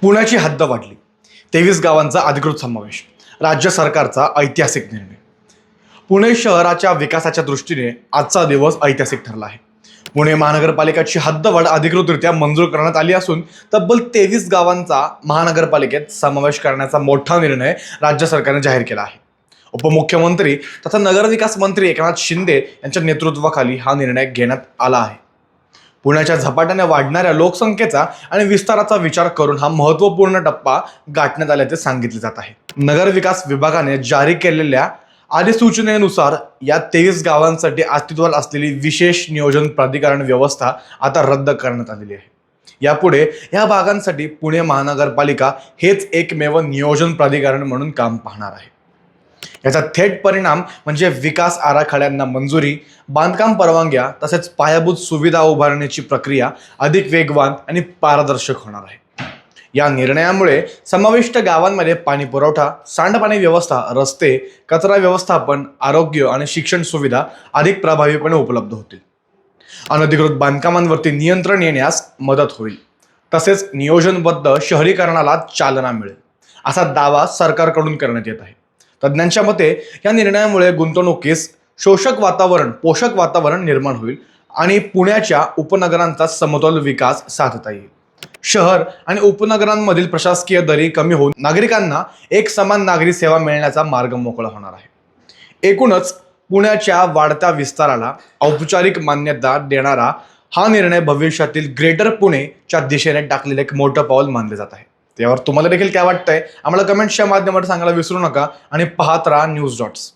पुण्याची हद्द वाढली. 23 गावांचा अधिकृत समावेश. राज्य सरकारचा ऐतिहासिक निर्णय. पुणे शहराच्या विकासाच्या दृष्टीने आजचा दिवस ऐतिहासिक ठरला आहे. पुणे महानगरपालिकेची हद्दवाढ अधिकृतरित्या मंजूर करण्यात आली असून तब्बल 23 गावांचा महानगरपालिकेत समावेश करण्याचा मोठा निर्णय राज्य सरकारने जाहीर केला आहे. उपमुख्यमंत्री तथा नगरविकास मंत्री एकनाथ शिंदे यांच्या नेतृत्वाखाली हा निर्णय घेण्यात आला आहे. पुण्याच्या झपाट्याने वाढणाऱ्या लोकसंख्येचा आणि विस्ताराचा विचार करून हा महत्त्वपूर्ण टप्पा गाठण्यात आल्याचे सांगितले जात आहे. नगरविकास विभागाने जारी केलेल्या अधिसूचनेनुसार या 23 गावांसाठी अस्तित्वात असलेली विशेष नियोजन प्राधिकरण व्यवस्था आता रद्द करण्यात आलेली आहे. यापुढे या भागांसाठी पुणे महानगरपालिका हेच एकमेव नियोजन प्राधिकरण म्हणून काम पाहणार आहे. याचा थेट परिणाम म्हणजे विकास आराखड्यांना मंजुरी, बांधकाम परवानग्या तसेच पायाभूत सुविधा उभारण्याची प्रक्रिया अधिक वेगवान आणि पारदर्शक होणार आहे. या निर्णयामुळे समाविष्ट गावांमध्ये पाणी पुरवठा, सांडपाणी व्यवस्था, रस्ते, कचरा व्यवस्थापन, आरोग्य आणि शिक्षण सुविधा अधिक प्रभावीपणे उपलब्ध होतील. अनधिकृत बांधकामांवरती नियंत्रण येण्यास मदत होईल. तसेच नियोजनबद्ध शहरीकरणाला चालना मिळेल असा दावा सरकारकडून करण्यात येत आहे. तज्ज्ञांच्या मते या निर्णयामुळे गुंतवणुकीस पोषक वातावरण निर्माण होईल आणि पुण्याच्या उपनगरांचा समतोल विकास साधता येईल. शहर आणि उपनगरांमधील प्रशासकीय दरी कमी होऊन नागरिकांना एक समान नागरी सेवा मिळण्याचा मार्ग मोकळा होणार आहे. एकूणच पुण्याच्या वाढत्या विस्ताराला औपचारिक मान्यता देणारा हा निर्णय भविष्यातील ग्रेटर पुणेच्या दिशेने टाकलेले एक मोठं पाऊल मानले जात आहे. यावर तुम्हाला देखील काय वाटतंय आम्हाला कमेंट्सच्या माध्यमातून सांगायला विसरू नका आणि पाहत राहा न्यूज डॉट्स.